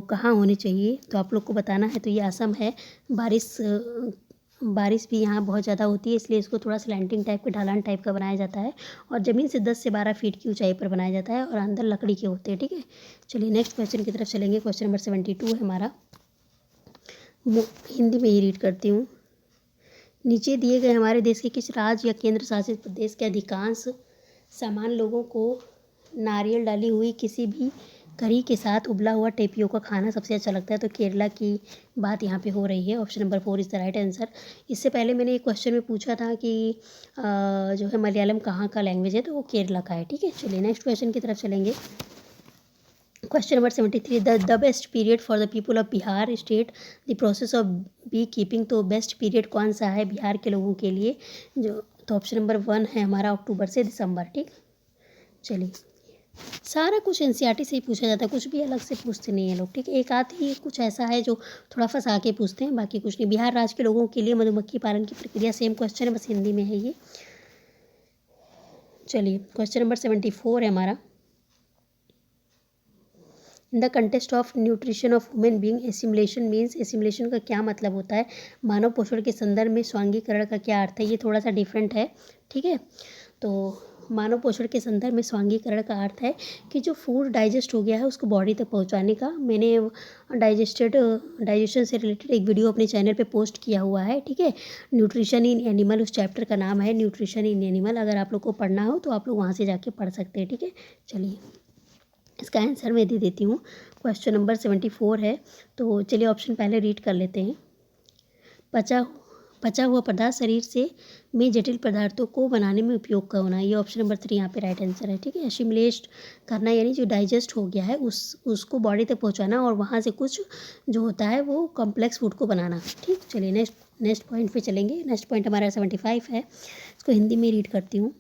कहाँ होने चाहिए, तो आप लोग को बताना है। तो ये असम है। बारिश भी यहाँ बहुत ज़्यादा होती है, इसलिए इसको थोड़ा स्लैंटिंग टाइप का, ढलान टाइप का बनाया जाता है और ज़मीन से 10 से 12 फीट की ऊंचाई पर बनाया जाता है और अंदर लकड़ी के होते हैं। ठीक है, चलिए नेक्स्ट क्वेश्चन की तरफ चलेंगे। क्वेश्चन नंबर 72 है हमारा। हिंदी में ही रीड करती हूँ। नीचे दिए गए हमारे देश के किस राज्य या केंद्र शासित प्रदेश के अधिकांश सामान्य लोगों को नारियल डाली हुई किसी भी करी के साथ उबला हुआ टेपियोका खाना सबसे अच्छा लगता है? तो केरला की बात यहाँ पे हो रही है। Option number 4 is the right answer. इससे पहले मैंने एक क्वेश्चन में पूछा था कि जो है मलयालम कहाँ का लैंग्वेज है, तो वो केरला का है। ठीक है, चलिए नेक्स्ट क्वेश्चन की तरफ चलेंगे। Question number 73, the best period for the people of Bihar state the process of beekeeping. तो बेस्ट पीरियड कौन सा है बिहार के लोगों के लिए? जो तो ऑप्शन नंबर 1 है हमारा, अक्टूबर से दिसंबर। ठीक, चलिए सारा कुछ NCERT से ही पूछा जाता है, कुछ भी अलग से पूछते नहीं हैं लोग। ठीक है, एक आध ही कुछ ऐसा है जो थोड़ा फंसा के पूछते हैं, बाकी कुछ नहीं। बिहार राज्य के लोगों के लिए मधुमक्खी पालन की प्रक्रिया, सेम क्वेश्चन है, बस हिंदी में है ये। चलिए क्वेश्चन नंबर 74 है हमारा। In the contest of nutrition of women being assimilation means, assimilation का क्या मतलब होता है? मानव पोषण के संदर्भ में स्वांगीकरण का क्या अर्थ है? ये थोड़ा सा डिफरेंट है। ठीक है, तो मानव पोषण के संदर्भ में स्वांगीकरण का अर्थ है कि जो फूड डाइजेस्ट हो गया है उसको बॉडी तक पहुंचाने का। मैंने डाइजेशन से रिलेटेड एक वीडियो अपने चैनल पे पोस्ट किया हुआ है। ठीक है, न्यूट्रिशन इन एनिमल, उस चैप्टर का नाम है न्यूट्रिशन इन एनिमल। अगर आप लोग को पढ़ना हो तो आप लोग वहाँ से जाके पढ़ सकते हैं। ठीक है, चलिए इसका आंसर मैं दे देती हूँ। क्वेश्चन नंबर 74 है, तो चलिए ऑप्शन पहले रीड कर लेते हैं। पचा हुआ पदार्थ शरीर से में जटिल पदार्थों को बनाने में उपयोग का होना, ये ऑप्शन नंबर 3 यहाँ पे राइट आंसर है। ठीक है, एसिमुलेट करना यानी जो डाइजेस्ट हो गया है उसको बॉडी तक पहुँचाना और वहाँ से कुछ जो होता है वो कॉम्प्लेक्स फूड को बनाना। ठीक, चलिए नेक्स्ट पॉइंट पे चलेंगे। नेक्स्ट पॉइंट हमारा 75 है, इसको हिंदी में रीड करती हूँ।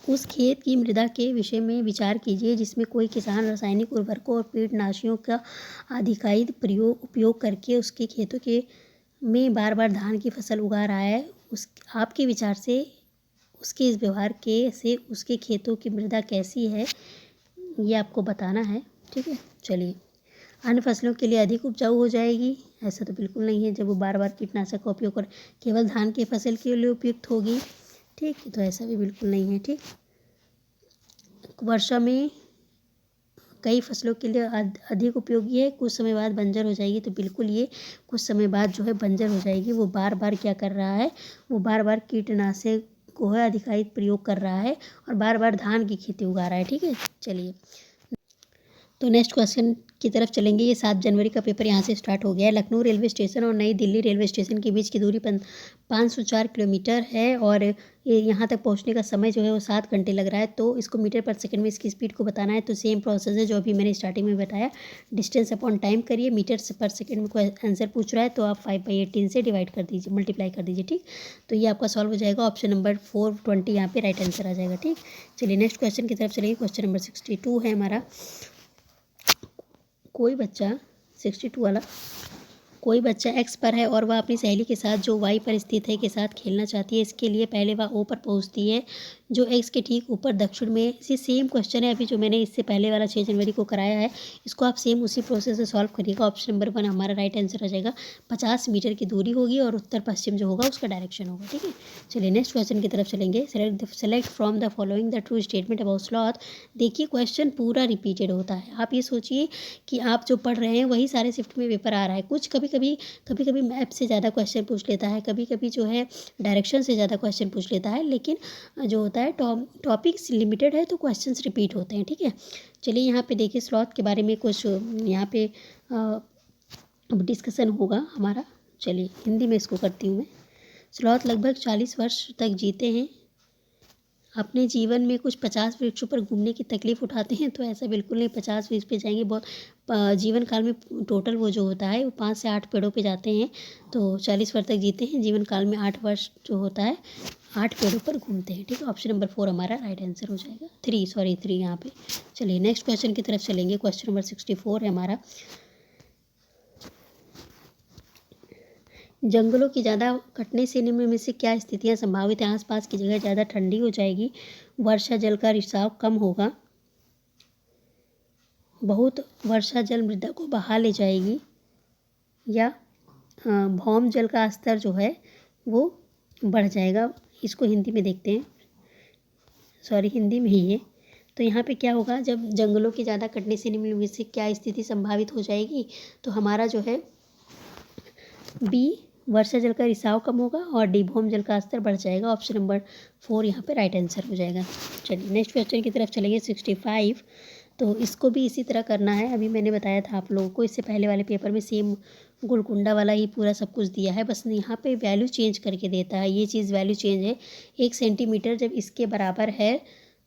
उस खेत की मृदा के विषय में विचार कीजिए जिसमें कोई किसान रासायनिक उर्वरकों और कीटनाशियों का अधिकाधिक उपयोग करके उसके खेतों के में बार बार धान की फसल उगा रहा है। आपके विचार से उसके इस व्यवहार के से उसके खेतों की मृदा कैसी है, ये आपको बताना है। ठीक है, चलिए अन्य फसलों के लिए अधिक उपजाऊ हो जाएगी? ऐसा तो बिल्कुल नहीं है, जब वो बार बार कीटनाशक का उपयोग कर केवल धान की फसल के लिए उपयुक्त होगी। ठीक, तो ऐसा भी बिल्कुल नहीं है। ठीक, वर्षा में कई फसलों के लिए अधिक उपयोगी है, कुछ समय बाद बंजर हो जाएगी। तो बिल्कुल ये कुछ समय बाद जो है बंजर हो जाएगी। वो बार बार क्या कर रहा है, वो बार बार कीटनाशक को है अधिकाधिक प्रयोग कर रहा है और बार बार धान की खेती उगा रहा है। ठीक है, चलिए तो नेक्स्ट क्वेश्चन की तरफ चलेंगे। ये 7 जनवरी का पेपर यहाँ से स्टार्ट हो गया है। लखनऊ रेलवे स्टेशन और नई दिल्ली रेलवे स्टेशन के बीच की दूरी 504 किलोमीटर है और ये यहाँ तक पहुँचने का समय जो है वो 7 घंटे लग रहा है। तो इसको मीटर पर सेकंड में इसकी स्पीड को बताना है। तो सेम प्रोसेस है जो अभी मैंने स्टार्टिंग में बताया, डिस्टेंस अपॉन टाइम करिए, मीटर पर सेकंड में आंसर पूछ रहा है तो आप 5/18 से डिवाइड कर दीजिए, मल्टीप्लाई कर दीजिए। ठीक, तो ये आपका सॉल्व हो जाएगा। ऑप्शन नंबर 420 यहाँ पे राइट आंसर आ जाएगा। ठीक, चलिए नेक्स्ट क्वेश्चन की तरफ चलिए। क्वेश्चन नंबर 62 है हमारा। कोई बच्चा 62 वाला, कोई बच्चा एक्स पर है और वह अपनी सहेली के साथ जो वाई पर स्थित है के साथ खेलना चाहती है। इसके लिए पहले वह ओ पर पहुंचती है जो एक्स के ठीक ऊपर दक्षिण में। इसी सेम क्वेश्चन है अभी जो मैंने इससे पहले वाला 6 जनवरी को कराया है, इसको आप सेम उसी प्रोसेस से सॉल्व करिएगा। ऑप्शन नंबर 1 हमारा राइट आंसर आ जाएगा। 50 मीटर की दूरी होगी और उत्तर पश्चिम जो होगा उसका डायरेक्शन होगा। ठीक है, चलिए नेक्स्ट क्वेश्चन की तरफ चलेंगे। Select from the following the true statement about sloth. देखिए क्वेश्चन पूरा रिपीटेड होता है। आप ये सोचिए कि आप जो पढ़ रहे हैं वही सारे शिफ्ट में पेपर आ रहा है। कुछ कभी कभी मैप से ज़्यादा क्वेश्चन पूछ लेता है, कभी कभी जो है डायरेक्शन से ज़्यादा क्वेश्चन पूछ लेता है, लेकिन जो होता है टॉपिक्स लिमिटेड है तो क्वेश्चंस रिपीट होते हैं। ठीक है, चलिए यहाँ पे देखिए स्लॉथ के बारे में कुछ यहाँ पे अब डिस्कशन होगा हमारा। चलिए हिंदी में इसको करती हूँ मैं। स्लॉथ लगभग 40 वर्ष तक जीते हैं। अपने जीवन में कुछ 50 वृक्षों पर घूमने की तकलीफ़ उठाते हैं, तो ऐसा बिल्कुल नहीं। 50 वृक्ष पे जाएंगे बहुत, जीवन काल में टोटल वो जो होता है वो 5 से 8 पेड़ों पे जाते हैं। तो 40 वर्ष तक जीते हैं, जीवन काल में 8 वर्ष जो होता है 8 पेड़ों पर घूमते हैं। ठीक है, ऑप्शन नंबर 4 हमारा राइट आंसर हो जाएगा। 3 यहाँ पे। चलिए नेक्स्ट क्वेश्चन की तरफ चलेंगे। क्वेश्चन नंबर 64 है हमारा। जंगलों की ज़्यादा कटने से निम्न में से क्या स्थितियाँ संभावित हैं। आसपास की जगह ज़्यादा ठंडी हो जाएगी, वर्षा जल का रिसाव कम होगा, बहुत वर्षा जल मृदा को बहा ले जाएगी, या भौम जल का स्तर जो है वो बढ़ जाएगा। इसको हिंदी में देखते हैं, सॉरी हिंदी में ही है। तो यहाँ पे क्या होगा, जब जंगलों के ज़्यादा कटने से निम्न में से क्या स्थिति संभावित हो जाएगी, तो हमारा जो है बी वर्षा जल का रिसाव कम होगा और डी भौम जल का स्तर बढ़ जाएगा। ऑप्शन नंबर 4 यहाँ पे राइट आंसर हो जाएगा। चलिए नेक्स्ट क्वेश्चन की तरफ चलेंगे। 65, तो इसको भी इसी तरह करना है। अभी मैंने बताया था आप लोगों को, इससे पहले वाले पेपर में सेम गुलकुंडा वाला ही पूरा सब कुछ दिया है, बस यहाँ पे वैल्यू चेंज करके देता है। ये चीज़ वैल्यू चेंज है। 1 सेंटीमीटर जब इसके बराबर है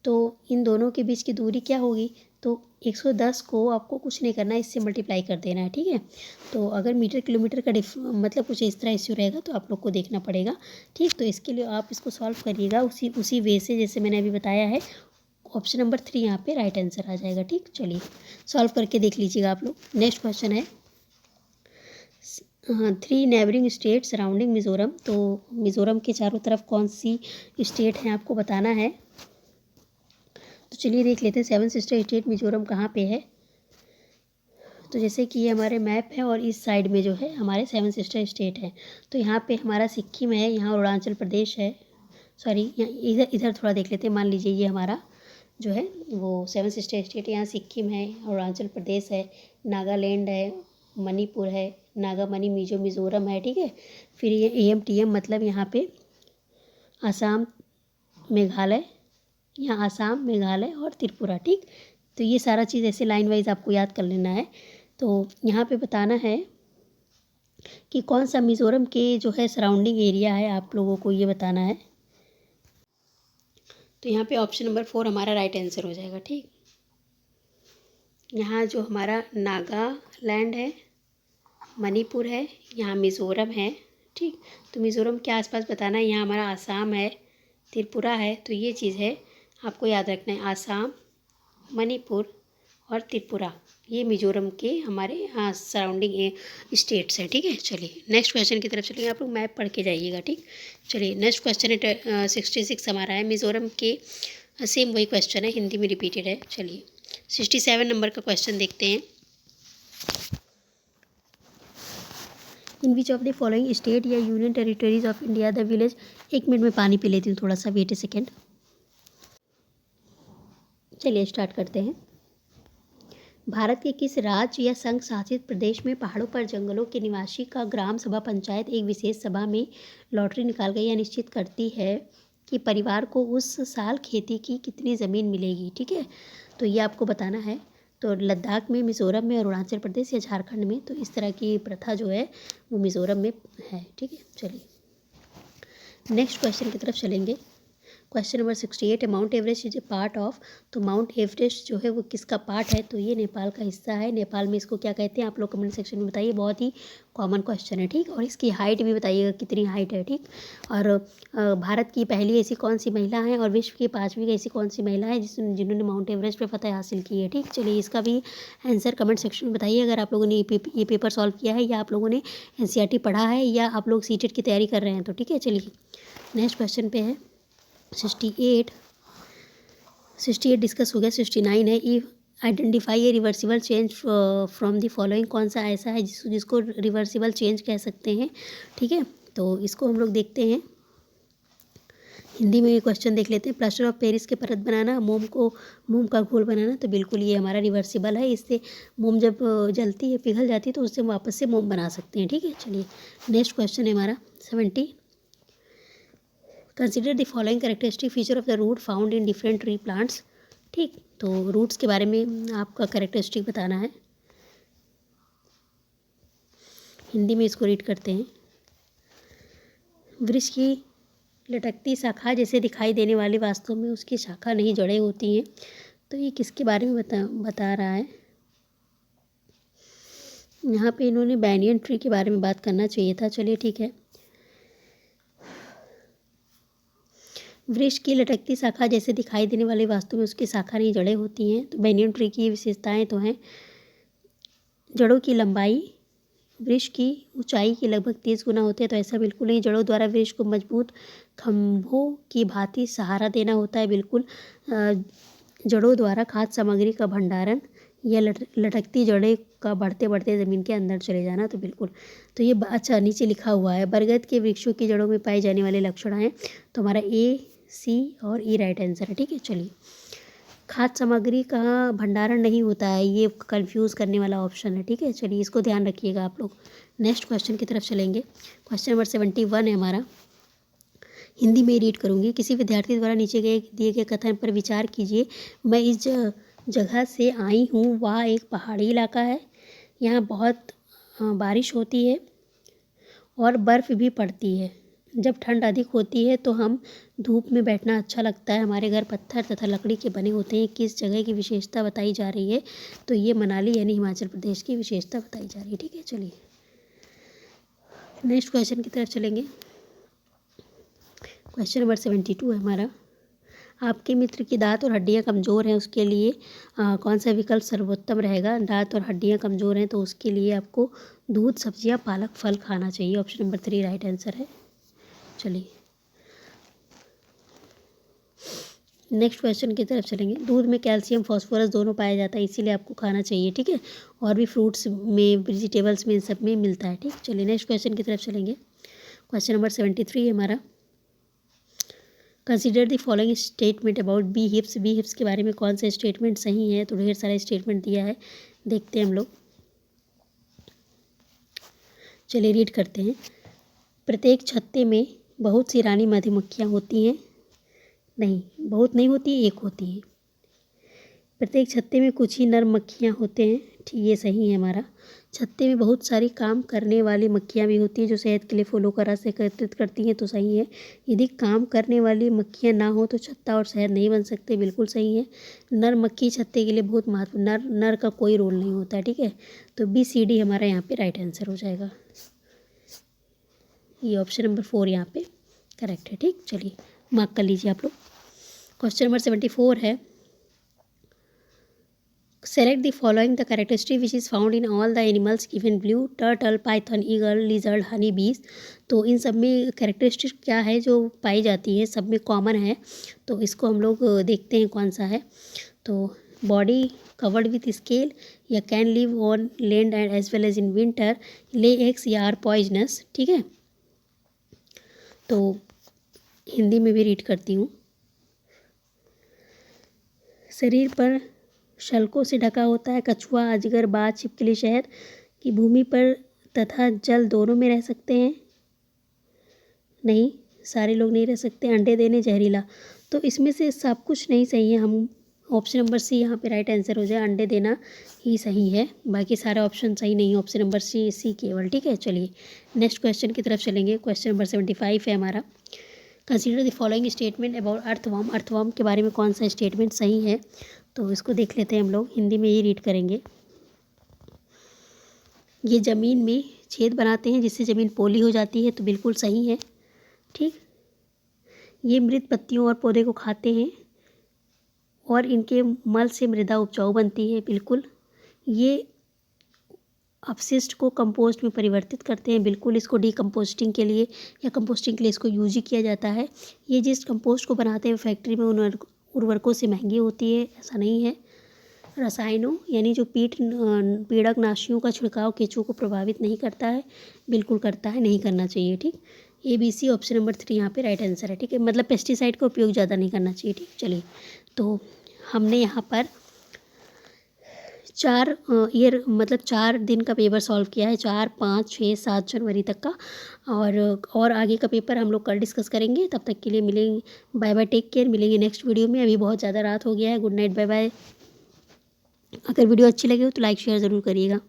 तो इन दोनों के बीच की दूरी क्या होगी, तो 110 को आपको कुछ नहीं करना है, इससे मल्टीप्लाई कर देना है। ठीक है, तो अगर मीटर किलोमीटर का मतलब कुछ इस तरह इश्यू रहेगा तो आप लोग को देखना पड़ेगा। ठीक, तो इसके लिए आप इसको सॉल्व करिएगा उसी वे से जैसे मैंने अभी बताया है। ऑप्शन नंबर 3 यहाँ पे राइट आंसर आ जाएगा। ठीक, चलिए सॉल्व करके देख लीजिएगा आप लोग। नेक्स्ट क्वेश्चन है 3 नेबरिंग स्टेट सराउंडिंग मिज़ोरम। तो मिज़ोरम के चारों तरफ कौन सी स्टेट है आपको बताना है। तो चलिए देख लेते हैं 7 सिस्टर स्टेट मिज़ोरम कहाँ पे है। तो जैसे कि ये हमारे मैप है और इस साइड में जो है हमारे 7 सिस्टर स्टेट है। तो यहाँ पे हमारा सिक्किम है, यहाँ अरुणाचल प्रदेश है, सॉरी इधर इधर थोड़ा देख लेते हैं। मान लीजिए ये हमारा जो है वो 7 सिस्टर स्टेट, यहाँ सिक्किम है, अरुणाचल प्रदेश है, नागालैंड है, मणिपुर है, नागामणि मिज़ोरम है। ठीक है, फिर ये AMTM मतलब यहाँ पे आसाम मेघालय, यहाँ आसाम मेघालय और त्रिपुरा। ठीक, तो ये सारा चीज़ ऐसे लाइन वाइज आपको याद कर लेना है। तो यहाँ पे बताना है कि कौन सा मिज़ोरम के जो है सराउंडिंग एरिया है, आप लोगों को ये बताना है। तो यहाँ पे ऑप्शन नंबर 4 हमारा राइट आंसर हो जाएगा। ठीक, यहाँ जो हमारा नागालैंड है, मणिपुर है, यहाँ मिज़ोरम है। ठीक, तो मिज़ोरम के आसपास बताना है। यहाँ हमारा आसाम है, त्रिपुरा है। तो ये चीज़ है आपको याद रखना है, आसाम, मणिपुर और त्रिपुरा, ये मिज़ोरम के हमारे सराउंडिंग स्टेट्स हैं। ठीक है, चलिए नेक्स्ट क्वेश्चन की तरफ चलिए। आप लोग मैप पढ़ के जाइएगा। ठीक, चलिए नेक्स्ट क्वेश्चन है 66 हमारा है। मिज़ोरम के सेम वही क्वेश्चन है, हिंदी में रिपीटेड है। चलिए 67 नंबर का क्वेश्चन देखते हैं। In which of the following state या union territories of India the village. 1 minute में पानी पी लेती हूँ थोड़ा सा, वेट ए सेकेंड। चलिए स्टार्ट करते हैं। भारत के किस राज्य या संघ शासित प्रदेश में पहाड़ों पर जंगलों के निवासी का ग्राम सभा पंचायत एक विशेष सभा में लॉटरी निकाल कर यह निश्चित करती है कि परिवार को उस साल खेती की कितनी ज़मीन मिलेगी। ठीक है, तो ये आपको बताना है। तो लद्दाख में, मिज़ोरम में और अरुणाचल प्रदेश या झारखंड में, तो इस तरह की प्रथा जो है वो मिज़ोरम में है। ठीक है, चलिए नेक्स्ट क्वेश्चन की तरफ चलेंगे। क्वेश्चन नंबर 68 है, mount Everest is a part of. तो माउंट एवरेस्ट जो है वो किसका पार्ट है? तो ये नेपाल का हिस्सा है। नेपाल में इसको क्या कहते हैं आप लोग कमेंट सेक्शन में बताइए, बहुत ही कॉमन क्वेश्चन है। ठीक, और इसकी हाइट भी बताइएगा कितनी हाइट है। ठीक, और भारत की पहली ऐसी कौन सी महिला है और विश्व की 5वीं ऐसी कौन सी महिला है जिन्होंने माउंट एवरेस्ट पर फतह हासिल की है? ठीक, चलिए इसका भी आंसर कमेंट सेक्शन में बताइए अगर आप लोगों ने ये पेपर सॉल्व किया है या आप लोगों ने NCERT पढ़ा है या आप लोग CTET की तैयारी कर रहे हैं। तो ठीक है, चलिए नेक्स्ट क्वेश्चन पे है 68 डिस्कस हो गया। 69 है, ई identify a reversible change from the following. कौन सा ऐसा है जिसको रिवर्सिबल चेंज कह सकते हैं? ठीक है, तो इसको हम लोग देखते हैं। हिंदी में ये क्वेश्चन देख लेते हैं। प्लास्टर ऑफ पेरिस के परत बनाना, मोम का घोल बनाना, तो बिल्कुल ये हमारा रिवर्सिबल है। इससे मोम जब जलती है, पिघल जाती है, तो उससे वापस से मोम बना सकते हैं। ठीक है, चलिए नेक्स्ट क्वेश्चन है हमारा 70। Consider the following characteristic feature of the root found in different tree plants. ठीक, तो रूट्स के बारे में आपका कैरेक्टरिस्टिक बताना है। हिंदी में इसको रीड करते हैं। वृक्ष की लटकती शाखा जैसे दिखाई देने वाली, वास्तव में उसकी शाखा नहीं जड़ें होती हैं। तो ये किसके बारे में बता रहा है? यहाँ पे इन्होंने बैनियन ट्री के बारे में बात करना चाहिए था। चलिए ठीक है, वृक्ष की लटकती शाखा जैसे दिखाई देने वाली, वास्तव में उसकी शाखा नहीं जड़ें होती हैं। तो बैनियन ट्री की विशेषताएं तो हैं, जड़ों की लंबाई वृक्ष की ऊंचाई की लगभग 30 गुना होते हैं। तो ऐसा बिल्कुल नहीं, जड़ों द्वारा वृक्ष को मजबूत खंभों की भांति सहारा देना होता है। बिल्कुल जड़ों द्वारा खाद्य सामग्री का भंडारण या लटकती जड़ें का बढ़ते बढ़ते ज़मीन के अंदर चले जाना। तो बिल्कुल, तो ये अच्छा नीचे लिखा हुआ है, बरगद के वृक्षों की जड़ों में पाए जाने वाले लक्षण हैं। तो हमारा A, C और E राइट आंसर है। ठीक है, चलिए खाद्य सामग्री का भंडारण नहीं होता है, ये कंफ्यूज करने वाला ऑप्शन है। ठीक है, चलिए इसको ध्यान रखिएगा आप लोग। नेक्स्ट क्वेश्चन की तरफ चलेंगे। क्वेश्चन नंबर 71 है हमारा, हिंदी में रीड करूँगी। किसी विद्यार्थी द्वारा नीचे दिए गए कथन पर विचार कीजिए। मैं इस जगह से आई हूँ, वह एक पहाड़ी इलाका है, यहाँ बहुत बारिश होती है और बर्फ़ भी पड़ती है। जब ठंड अधिक होती है तो हम धूप में बैठना अच्छा लगता है। हमारे घर पत्थर तथा लकड़ी के बने होते हैं। किस जगह की विशेषता बताई जा रही है? तो ये मनाली यानी हिमाचल प्रदेश की विशेषता बताई जा रही है। ठीक है, चलिए नेक्स्ट क्वेश्चन की तरफ चलेंगे। क्वेश्चन नंबर 72 है हमारा, आपके मित्र की दांत और हड्डियां कमज़ोर हैं, उसके लिए कौन सा विकल्प सर्वोत्तम रहेगा? दांत और हड्डियां कमज़ोर हैं तो उसके लिए आपको दूध, सब्जियां, पालक, फल खाना चाहिए। ऑप्शन नंबर 3 राइट आंसर है। चलिए नेक्स्ट क्वेश्चन की तरफ चलेंगे। दूध में कैल्शियम, फॉस्फोरस दोनों पाया जाता है, इसीलिए आपको खाना चाहिए। ठीक है, और भी फ्रूट्स में, वेजिटेबल्स में, इन सब में मिलता है। ठीक, चलिए नेक्स्ट क्वेश्चन की तरफ चलेंगे। क्वेश्चन नंबर 73 है हमारा, consider the following statement about beehives. Beehives के बारे में कौन सा स्टेटमेंट सही है? तो ढेर सारा स्टेटमेंट दिया है, देखते हैं हम लोग। चलिए रीड करते हैं। प्रत्येक छत्ते में बहुत सी रानी मधुमक्खियाँ होती हैं। नहीं, बहुत नहीं होती, एक होती है। प्रत्येक छत्ते में कुछ ही नर मक्खियाँ होते हैं। ठीक, ये सही है हमारा। छत्ते में बहुत सारी काम करने वाली मक्खियाँ भी होती हैं जो शहद के लिए फूलों का रस एकत्रित करती हैं। तो सही है। यदि काम करने वाली मक्खियाँ ना हो तो छत्ता और शहद नहीं बन सकते। बिल्कुल सही है। नर मक्खी छत्ते के लिए बहुत महत्वपूर्ण, नर का कोई रोल नहीं होता है। ठीक है, तो BCD हमारा यहाँ पे राइट आंसर हो जाएगा। ये ऑप्शन नंबर 4 यहाँ पे करेक्ट है। ठीक, चलिए मार्क कर लीजिए आप लोग। क्वेश्चन नंबर 74 है, select the following the characteristic which is found in all the animals given blue, turtle, Python, eagle, lizard, Honey बीज। तो इन सब में कैरेक्टरिस्टिक क्या है जो पाई जाती है, सब में कॉमन है। तो इसको हम लोग देखते हैं कौन सा है। तो बॉडी कवर्ड विथ स्केल, या can live on land and as well as in winter, lay eggs, या आर पॉइजनस। ठीक है, तो हिंदी में भी रीड करती हूँ। शरीर पर शल्कों से ढका होता है। कछुआ, अजगर, बाज, छिपकली शहद की भूमि पर तथा जल दोनों में रह सकते हैं। नहीं, सारे लोग नहीं रह सकते। अंडे देने, जहरीला। तो इसमें से सब कुछ नहीं सही है। हम ऑप्शन नंबर सी यहाँ पे राइट आंसर हो जाए, अंडे देना ही सही है, बाकी सारे ऑप्शन सही नहीं है, ऑप्शन नंबर सी केवल। ठीक है, चलिए नेक्स्ट क्वेश्चन की तरफ चलेंगे। क्वेश्चन नंबर 75 है हमारा। Consider the following statement about earthworm. Earthworm के बारे में कौन सा स्टेटमेंट सही है, तो इसको देख लेते हैं हम लोग, हिंदी में ही रीड करेंगे। ये ज़मीन में छेद बनाते हैं जिससे ज़मीन पोली हो जाती है, तो बिल्कुल सही है। ठीक, ये मृत पत्तियों और पौधे को खाते हैं और इनके मल से मृदा उपजाऊ बनती है, बिल्कुल। ये अपशिष्ट को कंपोस्ट में परिवर्तित करते हैं, बिल्कुल। इसको डीकम्पोस्टिंग के लिए या कंपोस्टिंग के लिए इसको यूज ही किया जाता है। ये जिस कंपोस्ट को बनाते हैं फैक्ट्री में उन उर्वरकों से महंगी होती है, ऐसा नहीं है। रसायनों यानी जो पीड़कनाशियों का छिड़काव केंचुओं को प्रभावित नहीं करता है, बिल्कुल करता है, नहीं करना चाहिए। ठीक, ABC ऑप्शन नंबर 3 यहाँ पे राइट आंसर है। ठीक है, मतलब पेस्टिसाइड का उपयोग ज़्यादा नहीं करना चाहिए। ठीक, चलिए तो हमने यहाँ पर 4 दिन का पेपर सॉल्व किया है, 4, 5, 6, 7 जनवरी तक का। और आगे का पेपर हम लोग कल डिस्कस करेंगे। तब तक के लिए मिलेंगे, बाय बाय, टेक केयर। मिलेंगे नेक्स्ट वीडियो में। अभी बहुत ज़्यादा रात हो गया है, गुड नाइट, बाय बाय। अगर वीडियो अच्छी लगी हो तो लाइक शेयर ज़रूर करिएगा।